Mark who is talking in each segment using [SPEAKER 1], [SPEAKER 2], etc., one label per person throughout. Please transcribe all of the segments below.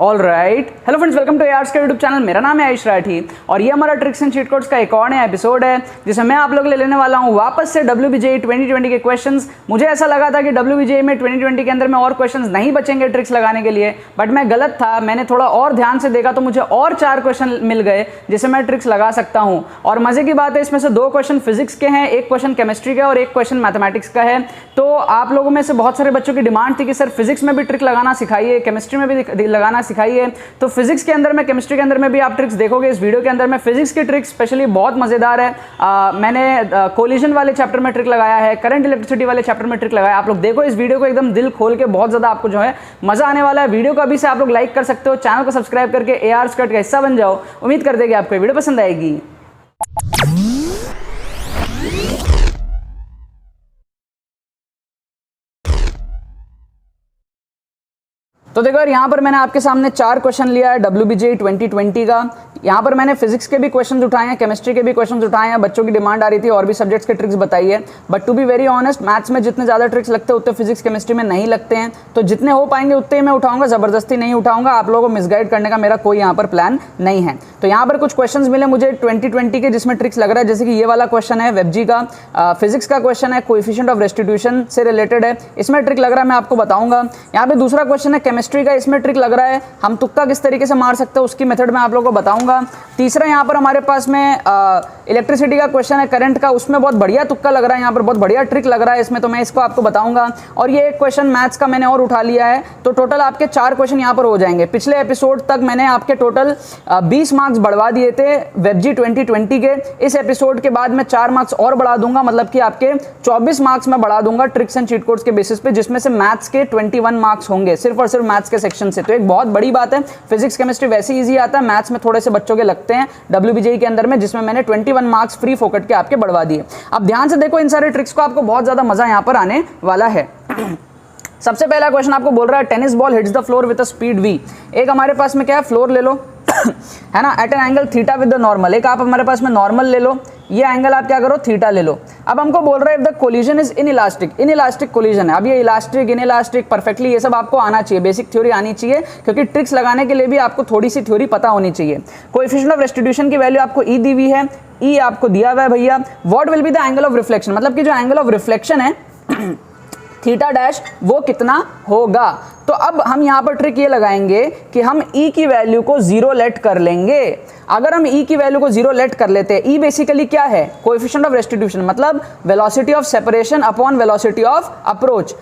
[SPEAKER 1] All right, hello friends, welcome to एआर्स का YouTube channel. मेरा नाम है आयुष राठी और ये हमारा ट्रिक्स एंड चीट कोड्स का एक और नया एपिसोड है जिसमें मैं आप लोग ले लेने वाला हूँ वापस से WBJE 2020 के क्वेश्चंस। मुझे ऐसा लगा था कि WBJE में 2020 के अंदर में और क्वेश्चंस नहीं बचेंगे ट्रिक्स लगाने के लिए, बट मैं गलत था। मैंने थोड़ा और ध्यान से देखा तो मुझे और 4 क्वेश्चन मिल गए जिसे मैं ट्रिक्स लगा सकता हूँ। और मजे की बात है, इसमें से 2 क्वेश्चन फिजिक्स के हैं, 1 क्वेश्चन केमिस्ट्री का और 1 क्वेश्चन मैथमेटिक्स का है। तो आप लोगों में से बहुत सारे बच्चों की डिमांड थी कि सर फिजिक्स में भी ट्रिक लगाना सिखाइए, केमिस्ट्री में भी लगाना सिखाइए। तो फिजिक्स के अंदर में, केमिस्ट्री के अंदर में भी आप ट्रिक्स देखोगे इस वीडियो के अंदर में। फिजिक्स की ट्रिक्स स्पेशली बहुत मजेदार है। मैंने कोलिजन वाले चैप्टर में ट्रिक लगाया है, करंट इलेक्ट्रिसिटी वाले चैप्टर में ट्रिक लगाया। आप लोग देखो इस वीडियो को एकदम दिल खोल के, बहुत ज्यादा आपको जो है मजा आने वाला है। वीडियो को अभी से आप लोग लाइक कर सकते हो, चैनल को सब्सक्राइब करके एआर्स का हिस्सा बन जाओ। उम्मीद करते हैं कि आपको वीडियो पसंद आएगी। तो देखो यार, यहाँ पर मैंने आपके सामने 4 क्वेश्चन लिया है WBJE 2020 का। यहाँ पर मैंने फिजिक्स के भी क्वेश्चन उठाए हैं, केमिस्ट्री के भी क्वेश्चन उठाए हैं। बच्चों की डिमांड आ रही थी और भी सब्जेक्ट्स के ट्रिक्स बताइए, but to be very honest maths में जितने ज़्यादा ट्रिक्स लगते हैं उतने फिजिक्स केमिस्ट्री में नहीं लगते हैं। तो जितने हो पाएंगे उतने ही मैं उठाऊंगा, ज़बरदस्ती नहीं उठाऊंगा। आप लोगों को मिसगाइड करने का मेरा कोई यहाँ पर प्लान नहीं है। तो यहाँ पर कुछ क्वेश्चन मिले मुझे 2020 के जिसमें ट्रिक्स लग रहा है, जैसे कि ये वाला क्वेश्चन है वेबजी का, फिजिक्स का क्वेश्चन है, कोएफिशिएंट ऑफ रेस्टिट्यूशन से रिलेटेड है, इसमें ट्रिक लग रहा है, मैं आपको बताऊंगा। यहाँ पे दूसरा क्वेश्चन है केमिस्ट्री का, इसमें ट्रिक लग रहा है, हम तुक्का किस तरीके से मार सकते हैं उसकी मेथड मैं आप लोगों को बताऊंगा। तीसरा यहाँ पर हमारे पास में इलेक्ट्रिसिटी का क्वेश्चन है, करंट का, उसमें बहुत बढ़िया तुक्का लग रहा है, यहाँ पर बहुत बढ़िया ट्रिक लग रहा है इसमें, तो मैं इसको आपको बताऊंगा। और ये एक क्वेश्चन मैथ्स का मैंने और उठा लिया है। तो टोटल आपके 4 क्वेश्चन यहाँ पर हो जाएंगे। पिछले एपिसोड तक मैंने आपके टोटल 20 मार्क्स बढ़वा दिए थे वेबजी 2020 के। इस एपिसोड के बाद मैं 4 मार्क्स और बढ़ा दूंगा, मतलब कि आपके 24 मार्क्स मैं बढ़ा दूंगा ट्रिक्स एंड चीट कोड्स के बेसिस पे, जिसमें से मैथ्स के 21 मार्क्स होंगे सिर्फ और सिर्फ मैथ्स के सेक्शन से। तो एक बहुत बड़ी बात है। फिजिक्स केमिस्ट्री वैसे इजी आता है, मैथ्स में थोड़े से बच्चों के लगते हैं WBJE के अंदर में, जिसमें मैंने 21 मार्क्स फ्री फोकट के आपके बढ़वा दिए। अब ध्यान से देखो इन सारे ट्रिक्स को, आपको बहुत ज्यादा मजा यहां पर आने वाला है। सबसे पहला क्वेश्चन आपको बोल रहा है tennis ball hits the floor with a speed v। एक हमारे पास में क्या है, फ्लोर ले लो है ना, at an angle theta with the normal. एक आप हमारे पास में नॉर्मल ले लो, ये एंगल आप क्या करो, थीटा ले लो। अब हमको बोल रहा है if the collision is inelastic, inelastic collision है। अब ये इलास्टिक, इनइलास्टिक, परफेक्टली ये सब आपको आना चाहिए, बेसिक थ्योरी आनी चाहिए, क्योंकि ट्रिक्स लगाने के लिए भी आपको थोड़ी सी थ्योरी पता होनी चाहिए। कोएफिशिएंट ऑफ रेस्टिट्यूशन की वैल्यू आपको ई दी हुई है, ई आपको दिया हुआ है भैया। What will be the angle of reflection, मतलब कि जो एंगल ऑफ रिफ्लेक्शन है थीटा डैश, वो कितना होगा। तो अब हम यहां पर ट्रिक ये लगाएंगे कि हम E की वैल्यू को 0 लेट कर लेंगे। अगर हम E की वैल्यू को 0 लेट कर लेते हैं, E बेसिकली क्या है, कोएफिशिएंट ऑफ रेस्टिट्यूशन, मतलब velocity of separation upon velocity of approach.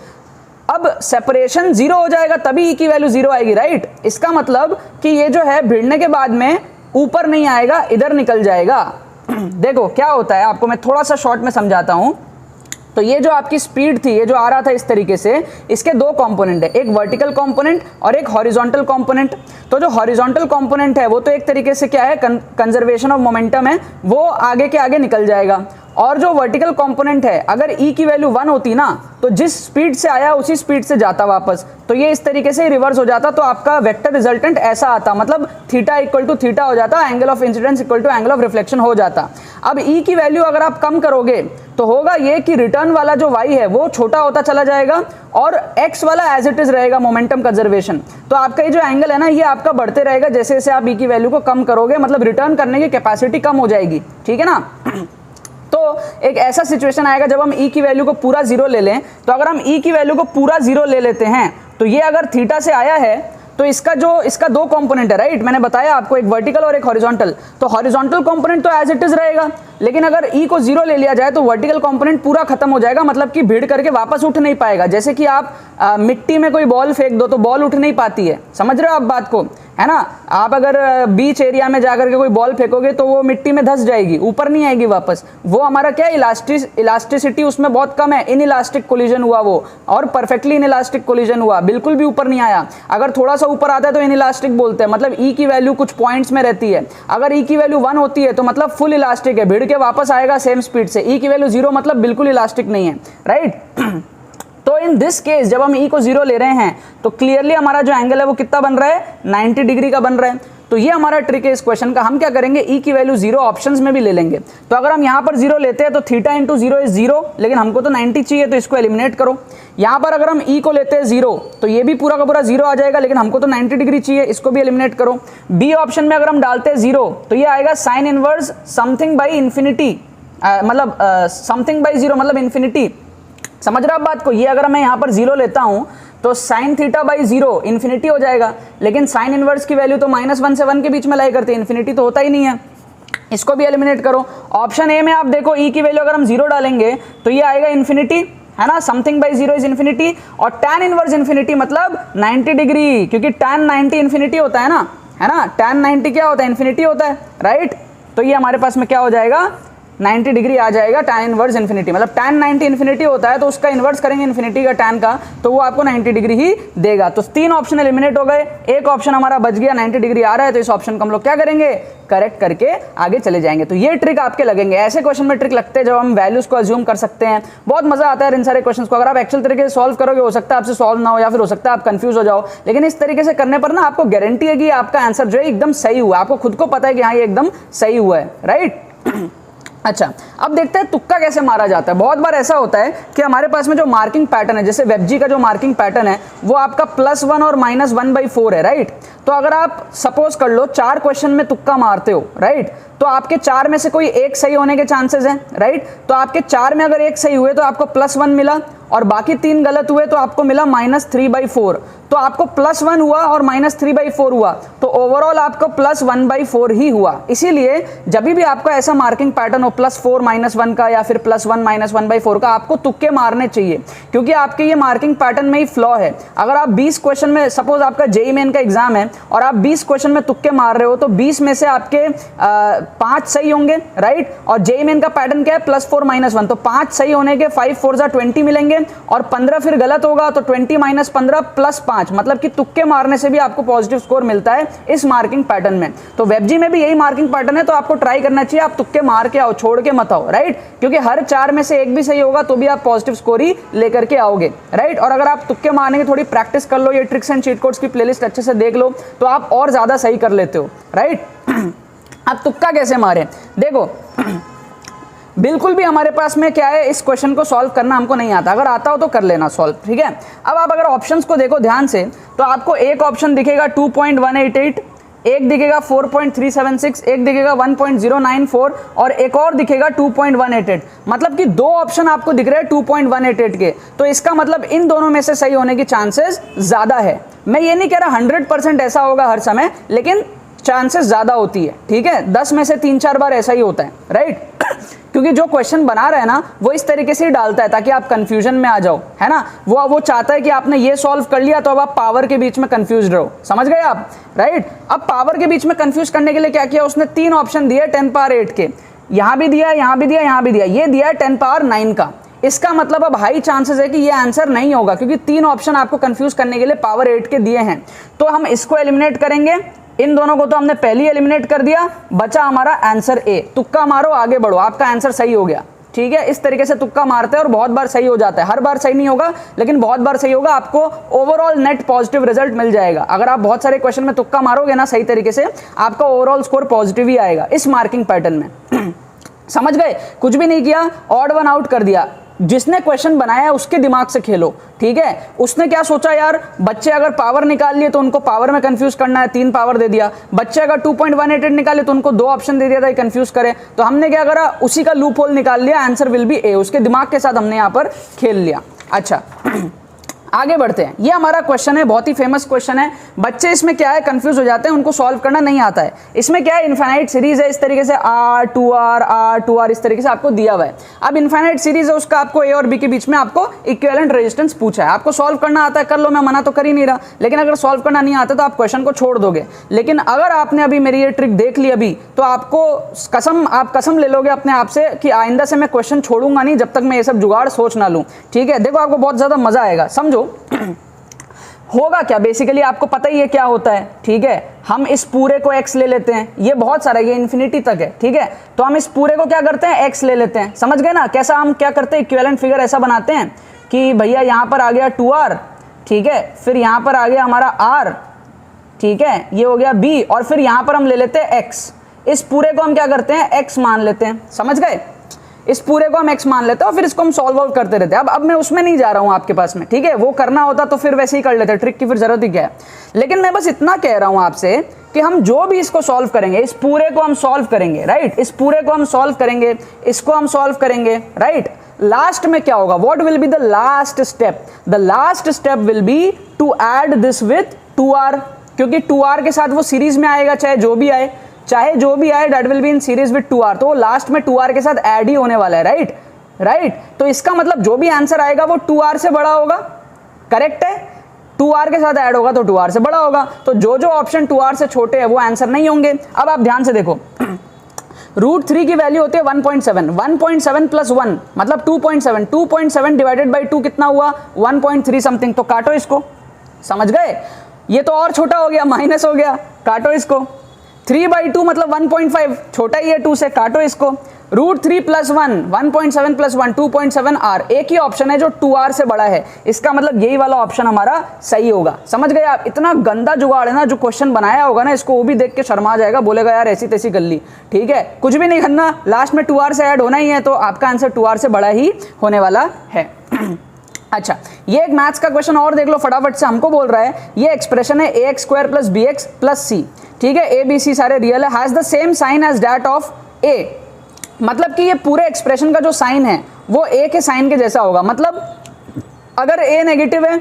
[SPEAKER 1] अब सेपरेशन 0 हो जाएगा तभी E की वैल्यू 0 आएगी, राइट। इसका मतलब कि ये जो है भिड़ने के बाद में ऊपर नहीं आएगा, इधर निकल जाएगा। देखो क्या होता है, आपको मैं थोड़ा सा शॉर्ट में समझाता हूं। तो ये जो आपकी स्पीड थी, ये जो आ रहा था इस तरीके से, इसके 2 कंपोनेंट है, एक वर्टिकल कंपोनेंट और एक हॉरिजॉन्टल कंपोनेंट। तो जो हॉरिजॉन्टल कंपोनेंट है वो तो एक तरीके से क्या है, कंजर्वेशन ऑफ मोमेंटम है, वो आगे के आगे निकल जाएगा। और जो वर्टिकल कंपोनेंट है, अगर E की वैल्यू 1 होती ना, तो जिस स्पीड से आया उसी स्पीड से जाता वापस, तो ये इस तरीके से रिवर्स हो जाता। तो आपका वेक्टर रिजल्टेंट ऐसा आता, मतलब थीटा इक्वल टू थीटा हो जाता, angle of incidence equal to angle of reflection हो जाता। अब E की वैल्यू अगर आप कम करोगे तो होगा ये कि रिटर्न वाला जो y है वो छोटा होता चला जाएगा और x वाला एज इट इज रहेगा, मोमेंटम कंजर्वेशन। तो आपका ये जो एंगल है ना, ये आपका बढ़ते रहेगा जैसे जैसे आप E की वैल्यू को कम करोगे, मतलब रिटर्न करने की कैपेसिटी कम हो जाएगी, ठीक है ना। तो एक ऐसा सिचुएशन आएगा जब हम E की वैल्यू को पूरा 0 ले लें। तो अगर हम E की वैल्यू को पूरा 0 ले लेते हैं, तो ये अगर थीटा से आया है तो इसका 2 कंपोनेंट है, राइट। मैंने बताया आपको, एक वर्टिकल और एक हॉरिजॉन्टल। तो हॉरिजॉन्टल कंपोनेंट तो एज इट इज रहेगा, लेकिन अगर E को 0 ले लिया जाए तो वर्टिकल कंपोनेंट पूरा खत्म हो जाएगा, मतलब कि भिड़ करके वापस उठ नहीं पाएगा। जैसे कि आप मिट्टी में कोई बॉल फेंक दो तो बॉल उठ नहीं पाती है, समझ रहे हो आप बात को, है ना। आप अगर बीच एरिया में जाकर के कोई बॉल फेंकोगे तो वो मिट्टी में धंस जाएगी, ऊपर नहीं आएगी वापस। वो हमारा क्या है, इलास्टिसिटी उसमें बहुत कम है, इनइलास्टिक कोलिजन हुआ वो, और परफेक्टली इनइलास्टिक कोलिजन हुआ, बिल्कुल भी ऊपर नहीं आया। अगर थोड़ा सा ऊपर आता है तो इनइलास्टिक बोलते हैं, मतलब E की वैल्यू कुछ पॉइंट्स में रहती है। अगर E की वैल्यू 1 होती है तो मतलब फुल इलास्टिक है, भिड़ के वापस आएगा सेम स्पीड से। E की वैल्यू 0 मतलब बिल्कुल इलास्टिक नहीं है, राइट। तो इन दिस केस जब हम E को 0 ले रहे हैं तो क्लियरली हमारा जो एंगल है वो कितना बन रहा है, 90 डिग्री का बन रहा है। तो ये हमारा ट्रिक है इस क्वेश्चन का। हम क्या करेंगे, ई की वैल्यू 0 ऑप्शंस में भी ले लेंगे। तो अगर हम यहाँ पर 0 लेते हैं तो थीटा इंटू 0 इज 0, लेकिन हमको तो 90 चाहिए तो इसको एलिमिनेट करो। यहाँ पर अगर हम ई को लेते हैं 0 तो ये भी पूरा का पूरा 0 आ जाएगा, लेकिन हमको तो 90 डिग्री चाहिए, इसको भी एलिमिनेट करो। बी ऑप्शन में अगर हम डालते हैं 0 तो ये आएगा sine inverse something by infinity, मतलब समथिंग बाई 0 मतलब इन्फिनिटी। समझ रहे आप बात को? ये अगर मैं यहाँ पर 0 लेता हूँ तो साइन थीटा बाई 0 इन्फिनिटी हो जाएगा, लेकिन साइन इनवर्स की वैल्यू तो -1 से 1 के बीच में लाई करते हैं, इन्फिनिटी तो होता ही नहीं है। इसको भी एलिमिनेट करो। ऑप्शन ए में आप देखो ई की वैल्यू अगर हम 0 डालेंगे तो ये आएगा इन्फिनिटी, है ना, समथिंग बाई 0 इज इन्फिनिटी, और tan इनवर्स इन्फिनिटी मतलब 90 डिग्री, क्योंकि tan 90 इन्फिनिटी होता है ना, tan 90 क्या होता है, इन्फिनिटी होता है, राइट। तो ये हमारे पास में क्या हो जाएगा, 90 डिग्री आ जाएगा tan इनवर्स इन्फिनिटी, मतलब tan 90 इन्फिनिटी होता है तो उसका इन्वर्स करेंगे इन्फिनिटी का tan का, तो वो आपको 90 डिग्री ही देगा। तो 3 ऑप्शन एलिमिनेट हो गए, एक ऑप्शन हमारा बच गया, 90 डिग्री आ रहा है, तो इस ऑप्शन को हम लोग क्या करेंगे, करेक्ट करके आगे चले जाएंगे। तो ये ट्रिक आपके लगेंगे, ऐसे क्वेश्चन में ट्रिक लगते हैं जब हम वैल्यूज को अज्यूम कर सकते हैं। बहुत मजा आता है इन सारे क्वेश्चंस को। अगर आप एक्चुअल तरीके से सॉल्व करोगे, हो सकता है आपसे सॉल्व ना हो, या फिर हो सकता है आप कंफ्यूज हो जाओ, लेकिन इस तरीके से करने पर ना आपको गारंटी है कि आपका आंसर जो है एकदम सही हुआ, आपको खुद को पता है कि हाँ ये एकदम सही हुआ है, राइट। अच्छा, अब देखते हैं तुक्का कैसे मारा जाता है। बहुत बार ऐसा होता है कि हमारे पास में जो मार्किंग पैटर्न है, जैसे वेबजी का जो मार्किंग पैटर्न है वो आपका +1 और -1/4 है, राइट। तो अगर आप सपोज कर लो 4 क्वेश्चन में तुक्का मारते हो, राइट, तो आपके 4 में से कोई एक सही होने के चांसेस हैं, राइट। तो आपके 4 में अगर एक सही हुए तो आपको +1 मिला, और बाकी 3 गलत हुए तो आपको मिला -3/4। तो आपको +1 हुआ और -3/4 हुआ, तो ओवरऑल आपको +1/4 ही हुआ। इसीलिए जब भी आपका ऐसा मार्किंग पैटर्न हो +4 -1 का, या फिर +1 -1/4 का, आपको तुक्के मारने चाहिए, क्योंकि आपके ये मार्किंग पैटर्न में ही फ्लॉ है। अगर आप 20 क्वेश्चन में, सपोज आपका जेईई मेन का एग्जाम है और आप 20 क्वेश्चन में तुक्के मार रहे हो, तो 20 में से आपके 5 सही होंगे, राइट। और जेईई मेन का पैटर्न क्या है, +4 -1, तो 5 सही होने के 5 4 20 मिलेंगे, और 15 फिर गलत होगा, तो 20 - 15 + 5, मतलब कि तुक्के मारने से भी आपको पॉजिटिव स्कोर मिलता है इस मार्किंग पैटर्न में। तो वेबजी में भी यही मार्किंग पैटर्न है, तो आपको ट्राई करना चाहिए, आप तुक्के मार के आओ, छोड़ के मत आओ, राइट, क्योंकि हर 4 में से एक भी सही होगा तो भी आप पॉजिटिव स्कोर ही लेकर के आओगे, राइट। और अगर आप तुक्के मारने की थोड़ी प्रैक्टिस कर लो, ये ट्रिक्स एंड चीट कोड्स की प्लेलिस्ट अच्छे से देख लो, तो आप और ज्यादा सही कर लेते हो, राइट। अब तुक्का कैसे मारे, देखो बिल्कुल भी हमारे पास में क्या है, इस क्वेश्चन को सॉल्व करना हमको नहीं आता, अगर आता हो तो कर लेना सॉल्व, ठीक है। अब आप अगर ऑप्शंस को देखो ध्यान से, तो आपको एक ऑप्शन दिखेगा 2.188, एक दिखेगा 4.376, एक दिखेगा 1.094, और एक और दिखेगा 2.188, मतलब कि 2 ऑप्शन आपको दिख रहे हैं 2.188 के। तो इसका मतलब इन दोनों में से सही होने की चांसेस ज्यादा है। मैं ये नहीं कह रहा 100% ऐसा होगा हर समय, लेकिन चांसेस ज्यादा होती है, ठीक है। 10 में से 3-4 बार ऐसा ही होता है, राइट। क्योंकि जो क्वेश्चन बना रहा है ना, वो इस तरीके से ही डालता है ताकि आप कंफ्यूजन में आ जाओ, है ना। वो चाहता है कि आपने ये सॉल्व कर लिया तो अब आप पावर के बीच में कंफ्यूज रहो, समझ गए आप, राइट। अब पावर के बीच में कंफ्यूज करने के लिए क्या किया उसने, 3 ऑप्शन दिए 10 पावर 8 के, यहां भी दिया, यहां भी दिया, यहां भी दिया, ये दिया है 10 पावर 9 का। इसका मतलब अब हाई चांसेस है कि ये आंसर नहीं होगा, क्योंकि 3 ऑप्शन आपको कंफ्यूज करने के लिए पावर 8 के दिए हैं। तो हम इसको एलिमिनेट करेंगे, इन दोनों को तो हमने पहले ही एलिमिनेट कर दिया, बचा हमारा आंसर ए। तुक्का मारो, आगे बढ़ो, आपका आंसर सही हो गया, ठीक है। इस तरीके से तुक्का मारते हैं और बहुत बार सही हो जाता है, हर बार सही नहीं होगा लेकिन बहुत बार सही होगा, आपको ओवरऑल नेट पॉजिटिव रिजल्ट मिल जाएगा। अगर आप बहुत सारे क्वेश्चन में तुक्का मारोगे ना सही तरीके से, आपका ओवरऑल स्कोर पॉजिटिव ही आएगा इस मार्किंग पैटर्न में। समझ गए, कुछ भी नहीं किया, ऑड वन आउट कर दिया। जिसने क्वेश्चन बनाया है उसके दिमाग से खेलो, ठीक है। उसने क्या सोचा यार, बच्चे अगर पावर निकाल लिए तो उनको पावर में कंफ्यूज करना है, 3 पावर दे दिया। बच्चे अगर 2.188 निकाले तो उनको 2 ऑप्शन दे दिया था कंफ्यूज करे, तो हमने क्या करा, उसी का लूप होल निकाल लिया, आंसर विल बी ए। उसके दिमाग के साथ हमने यहाँ पर खेल लिया। अच्छा आगे बढ़ते हैं, ये हमारा क्वेश्चन है, बहुत ही फेमस क्वेश्चन है। बच्चे इसमें क्या है कंफ्यूज हो जाते हैं, उनको सॉल्व करना नहीं आता है। इसमें क्या है, इनफाइनाइट सीरीज है, इस तरीके से R 2R R 2R इस तरीके से आपको दिया हुआ है। अब इनफाइनाइट सीरीज है, उसका आपको ए और बी के बीच में आपको इक्विवेलेंट रेजिस्टेंस पूछा है। आपको सॉल्व करना आता है कर लो, मैं मना तो कर ही नहीं रहा, लेकिन अगर सॉल्व करना नहीं आता तो आप क्वेश्चन को छोड़ दोगे। लेकिन अगर आपने अभी मेरी ये ट्रिक देख ली अभी, तो आपको आप कसम ले लोगे अपने आप से कि आइंदा से मैं क्वेश्चन छोड़ूंगा नहीं जब तक मैं ये सब जुगाड़ सोच ना लूं, ठीक है। देखो आपको बहुत ज्यादा मजा आएगा, समझो होगा क्या। बेसिकली आपको पता ही है क्या होता है, ठीक है। हम इस पूरे को x ले लेते हैं, ये बहुत सारा, ये इन्फिनिटी तक है, ठीक है। तो हम इस पूरे को क्या करते हैं, x ले लेते हैं, समझ गए ना। कैसा हम क्या करते हैं, इक्विवेलेंट फिगर ऐसा बनाते हैं कि भैया यहाँ पर आ गया 2R, ठीक है, फिर यहाँ पर आ गया हमारा R, ठीक है, ये हो गया b, और फिर यहां पर हम ले लेते हैं x, इस पूरे को हम क्या करते हैं x मान लेते हैं, समझ गए, इस पूरे को हम x मान लेते हैं और फिर इसको हम सॉल्व आउट करते रहते हैं। अब मैं उसमें नहीं जा रहा हूं आपके पास में, ठीक है, वो करना होता तो फिर वैसे ही कर लेते, ट्रिक की फिर जरूरत ही क्या है। लेकिन मैं बस इतना कह रहा हूं आपसे कि हम जो भी इसको सॉल्व करेंगे, इस पूरे को हम सॉल्व करेंगे, राइट, इस पूरे को हम सॉल्व करेंगे, इसको हम सॉल्व करेंगे, राइट, लास्ट में क्या होगा, what will be the last step, the last step will be to add this with 2r, क्योंकि 2r के साथ वो सीरीज में आएगा, चाहे जो भी आए that will be in series with 2r, तो वो लास्ट में 2r के साथ ऐड ही होने वाला है, राइट, राइट, तो इसका मतलब जो भी आंसर आएगा वो 2r से बड़ा होगा, करेक्ट है, 2r के साथ ऐड होगा तो 2r से बड़ा होगा, तो जो जो ऑप्शन 2r से छोटे हैं वो आंसर नहीं होंगे। अब आप ध्यान से देखो, √3 की वैल्यू होती है 1.7, 1.7 प्लस 1 मतलब 2.7, 2.7 डिवाइडेड बाई 2 कितना हुआ 1.3 समथिंग, तो काटो इसको, समझ गए, ये तो और छोटा हो गया, माइनस हो गया, काटो इसको, 3/2 मतलब 1.5, छोटा ही है 2 से, काटो इसको, √3 प्लस 1, 1.7 प्लस 1 2.7r, एक ही ऑप्शन है जो 2r से बड़ा है, इसका मतलब यही वाला ऑप्शन हमारा सही होगा। समझ गए आप, इतना गंदा जुगाड़ है ना, जो क्वेश्चन बनाया होगा ना इसको वो भी देख के शर्मा जाएगा, बोलेगा यार ऐसी तैसी कर ली, ठीक है, कुछ भी नहीं करना, लास्ट में 2r से ऐड होना ही है, तो आपका आंसर 2r से बड़ा ही होने वाला है। अच्छा, ये एक मैथ्स का क्वेश्चन और देख लो फटाफट से, हमको बोल रहा है ये एक्सप्रेशन है ax² + bx + c, ठीक है, a b c सारे रियल है, has the same sign as that of a, मतलब कि ये पूरे एक्सप्रेशन का जो साइन है वो a के साइन के जैसा होगा, मतलब अगर a नेगेटिव है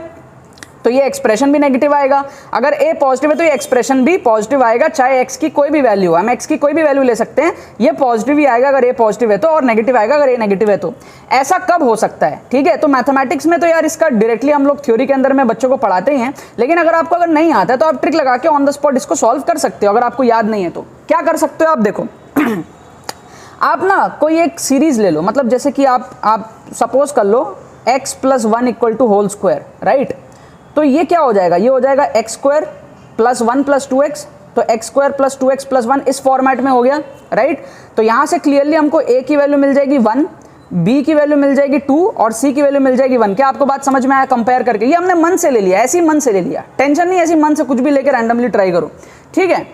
[SPEAKER 1] तो ये एक्सप्रेशन भी नेगेटिव आएगा, अगर a पॉजिटिव है तो ये एक्सप्रेशन भी पॉजिटिव आएगा, चाहे x की कोई भी वैल्यू, हम x की कोई भी वैल्यू ले सकते हैं, ये पॉजिटिव ही आएगा अगर a पॉजिटिव है तो, और नेगेटिव आएगा अगर a नेगेटिव है तो। ऐसा कब हो सकता है, ठीक है, तो मैथमेटिक्स में तो यार इसका डायरेक्टली हम लोग थ्योरी के अंदर में बच्चों को पढ़ाते ही हैं, लेकिन अगर आपको अगर नहीं आता है तो आप ट्रिक लगा के ऑन द स्पॉट इसको सॉल्व कर सकते हो। अगर आपको याद नहीं है तो क्या कर सकते हो आप, देखो आप ना कोई एक सीरीज ले लो, मतलब जैसे कि आप सपोज कर लो x + 1 = होल स्क्वायर, राइट, तो ये क्या हो जाएगा, ये हो जाएगा x² + 1 + 2x, तो x² + 2x + 1 इस फॉर्मेट में हो गया, राइट, तो यहाँ से क्लियरली हमको a की वैल्यू मिल जाएगी 1, b की वैल्यू मिल जाएगी 2 और c की वैल्यू मिल जाएगी 1। क्या आपको बात समझ में आया, कंपेयर करके, ये हमने मन से ले लिया, ऐसे ही मन से ले लिया, टेंशन नहीं, ऐसे मन से कुछ भी लेकर रैंडमली ट्राई करो, ठीक है।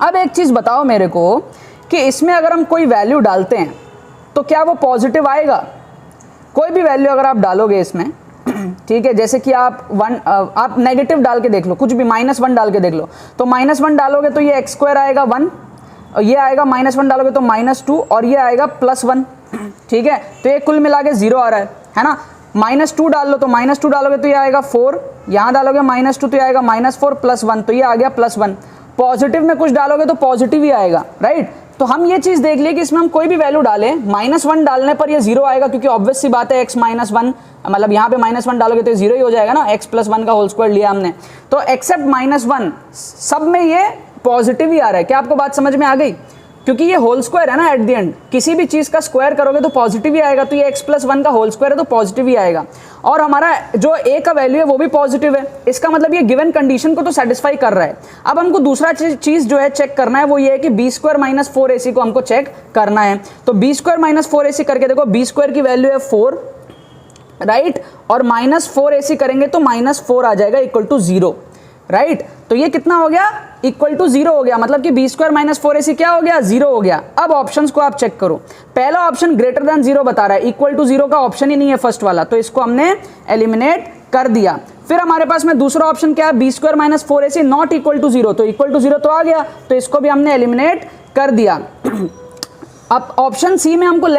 [SPEAKER 1] अब एक चीज़ बताओ मेरे को कि इसमें अगर हम कोई वैल्यू डालते हैं तो क्या वो पॉजिटिव आएगा, कोई भी वैल्यू अगर आप डालोगे इसमें, ठीक है, जैसे कि आप नेगेटिव डाल के देख लो, कुछ भी -1 डाल के देख लो, तो -1 डालोगे तो ये x² आएगा 1, और ये आएगा -1 डालोगे तो -2, और ये आएगा +1, ठीक है, तो ये कुल मिला के 0 आ रहा है ना, -2 डाल लो तो -2 डालोगे तो ये आएगा 4, यहाँ डालोगे -2 तो ये आएगा -4 + 1, तो ये आ गया +1, पॉजिटिव में कुछ डालोगे तो पॉजिटिव ही आएगा, राइट, तो हम ये चीज़ देख लिए कि इसमें हम कोई भी वैल्यू डालें, -1 डालने पर ये 0 आएगा, क्योंकि ऑब्वियस सी बात है x - 1, मतलब यहाँ पे -1 डालोगे तो 0 ही हो जाएगा ना, x + 1 का होल स्क्वायर लिया हमने, तो एक्सेप्ट -1 सब में ये पॉजिटिव ही आ रहा है। क्या आपको बात समझ में आ गई, क्योंकि ये होल स्क्वायर है ना, एट द एंड किसी भी चीज़ का स्क्वायर करोगे तो पॉजिटिव ही आएगा, तो ये x + 1 का होल स्क्वायर है तो पॉजिटिव ही आएगा, और हमारा जो a का वैल्यू है वो भी पॉजिटिव है, इसका मतलब ये गिवन कंडीशन को तो सेटिस्फाई कर रहा है। अब हमको दूसरा चीज़ जो है चेक करना है, वो ये है कि b² - 4ac को हमको चेक करना है, तो b² - 4ac करके देखो, b² की वैल्यू है 4, राइट, और -4ac करेंगे तो -4 आ जाएगा = 0, राइट, तो ये कितना हो गया, = 0 हो गया, मतलब कि b² - 4ac क्या हो गया, 0 हो गया। अब ऑप्शंस को आप चेक करो, पहला ऑप्शन > 0 बता रहा है, =0 का ऑप्शन ही नहीं है फर्स्ट वाला, तो इसको हमने एलिमिनेट कर दिया। फिर हमारे पास में दूसरा ऑप्शन क्या है, b² - 4ac ≠ =0, तो =0 तो आ गया, तो इसको भी हमने एलिमिनेट कर दिया। अब ऑप्शन सी में हमको <=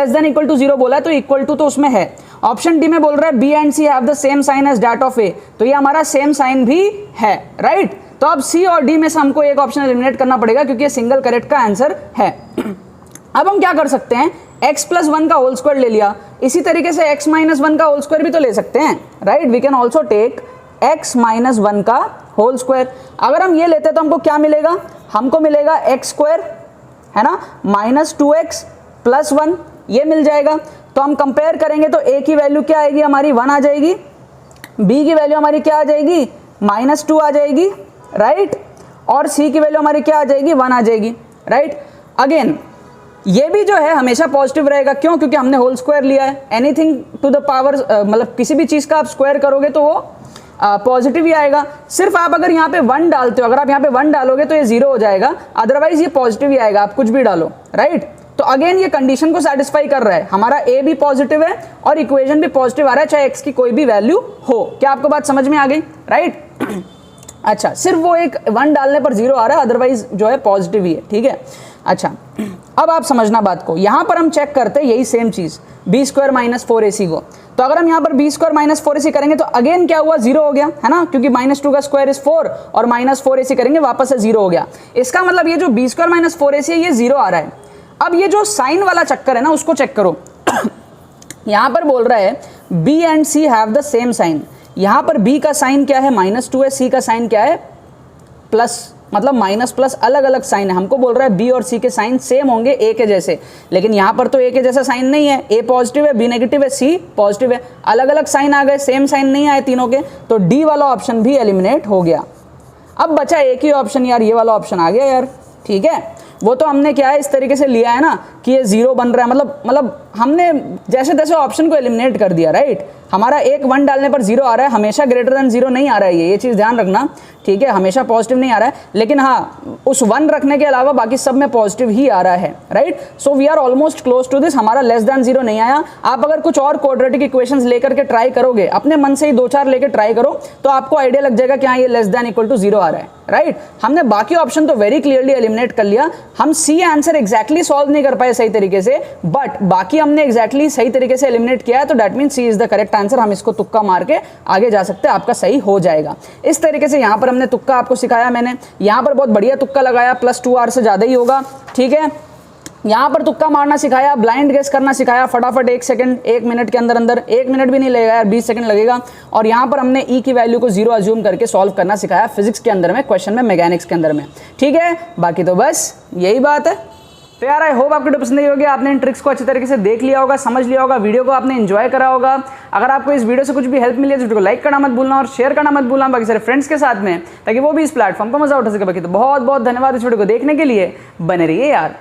[SPEAKER 1] 0 बोला है, तो इक्वल टू तो उसमें है। ऑप्शन डी में बोल रहा है B and C have the same sign as that of A, तो ये हमारा सेम साइन भी है, राइट। तो अब सी और डी में से हमको एक ऑप्शन एलिमिनेट करना पड़ेगा, क्योंकि ये सिंगल करेक्ट का आंसर है। अब हम क्या कर सकते हैं, x + 1 का होल स्क्वायर ले लिया, इसी तरीके से x - 1 का होल स्क्वायर भी तो ले सकते हैं, right. We can also take x - 1 का होल स्क्वायर। अगर हम ये लेते हैं तो हमको क्या मिलेगा, हमको मिलेगा x² है ना -2x + 1, ये मिल जाएगा। तो हम कंपेयर करेंगे तो a की वैल्यू क्या आएगी हमारी, 1 आ जाएगी, b की वैल्यू हमारी क्या आ जाएगी, -2 आ जाएगी, राइट, और c की वैल्यू हमारी क्या आ जाएगी, 1 आ जाएगी, राइट। अगेन ये भी जो है हमेशा पॉजिटिव रहेगा, क्यों, क्योंकि हमने होल स्क्वायर लिया है। एनीथिंग टू द पावर मतलब किसी भी चीज़ का आप स्क्वायर करोगे तो वो पॉजिटिव ही आएगा। सिर्फ आप अगर यहाँ पे 1 डालते हो, अगर आप यहाँ पे 1 डालोगे तो ये 0 हो जाएगा, अदरवाइज ये पॉजिटिव ही आएगा, आप कुछ भी डालो, राइट। तो अगेन ये कंडीशन को सेटिस्फाई कर रहा है, हमारा ए भी पॉजिटिव है और इक्वेशन भी पॉजिटिव आ रहा है, चाहे एक्स की कोई भी वैल्यू हो। क्या आपको बात समझ में आ गई, राइट। अच्छा, सिर्फ वो एक 1 डालने पर 0 आ रहा है, अदरवाइज जो है पॉजिटिव ही है, ठीक है। अच्छा, अब आप समझना बात को, यहां पर हम चेक करते हैं यही सेम चीज b² - 4ac को। तो अगर हम यहां पर b² - 4ac करेंगे तो अगेन क्या हुआ, 0 हो गया, है ना, क्योंकि -2 का स्क्वायर इज 4 और -4ac करेंगे वापस से 0 हो गया। इसका मतलब ये जो b² - 4ac है ये 0 आ रहा है। अब ये जो साइन वाला चक्कर है ना उसको चेक करो। यहां पर बोल रहा है b and c have the same sign. यहां पर b का साइन क्या है, -2 है, c का साइन क्या है, प्लस, मतलब माइनस प्लस अलग अलग साइन है। हमको बोल रहा है b और c के साइन सेम होंगे a के जैसे, लेकिन यहाँ पर तो a के जैसा साइन नहीं है, a पॉजिटिव है, b नेगेटिव है, c पॉजिटिव है, अलग अलग साइन आ गए, सेम साइन नहीं आए तीनों के, तो d वाला ऑप्शन भी एलिमिनेट हो गया। अब बचा एक ही ऑप्शन यार, ये वाला ऑप्शन आ गया यार, ठीक है। वो तो हमने क्या है इस तरीके से लिया है ना कि ये 0 बन रहा है, मतलब हमने जैसे तैसे ऑप्शन को एलिमिनेट कर दिया, राइट। हमारा एक 1 डालने पर 0 आ रहा है, हमेशा ग्रेटर देन 0 नहीं आ रहा है, ये चीज़ ध्यान रखना, ठीक है, हमेशा पॉजिटिव नहीं आ रहा है, लेकिन हाँ उस 1 रखने के अलावा बाकी सब में पॉजिटिव ही आ रहा है, right. So we are almost close to this, हमारा लेस देन 0 नहीं आया। आप अगर कुछ और क्वाड्रेटिक इक्वेशंस लेकर के ट्राई करोगे, अपने मन से ही 2-4 लेकर ट्राई करो, तो आपको आइडिया लग जाएगा कि हाँ ये लेस देन इक्वल टू 0 आ रहा है, राइट। हमने बाकी ऑप्शन तो वेरी क्लियरली एलिमिनेट कर लिया। हम सी आंसर एग्जैक्टली सॉल्व नहीं कर पाए सही तरीके से, बट बाकी हमने एग्जैक्टली सही तरीके से एलिमिनेट किया है, तो that mean C is the correct answer. हम इसको तुक्का मार के आगे जा सकते हैं, आपका सही हो जाएगा। इस तरीके से यहाँ पर हमने तुक्का आपको सिखाया, मैंने यहाँ पर बहुत बढ़िया तुक्का लगाया, +2r से ज़्यादा ही होगा, ठीक है। यहाँ पर तुक्का मारना सिखाया, ब्लाइंड गेस करना सिखाया, फटाफट 1 सेकंड 1 मिनट के अंदर अंदर, 1 मिनट भी नहीं लगेगा यार, 20 सेकंड लगेगा। और यहाँ पर हमने ई की वैल्यू को 0 अज्यूम करके सॉल्व करना सिखाया, फिजिक्स के अंदर में, क्वेश्चन में, मैकेनिक्स के अंदर में, ठीक है। बाकी तो बस यही बात है। तो यार आई होप आपको वीडियो पसंद आई होगी, आपने इन ट्रिक्स को अच्छी तरीके से देख लिया होगा, समझ लिया होगा, वीडियो को आपने एंजॉय करा होगा। अगर आपको इस वीडियो से कुछ भी हेल्प मिली है तो वीडियो को लाइक करना मत भूलना और शेयर करना मत भूलना बाकी सारे फ्रेंड्स के साथ में, ताकि वो भी इस प्लेटफॉर्म को मजा उठा सके। बाकी तो बहुत बहुत धन्यवाद इस वीडियो को देखने के लिए, बने रहिए यार।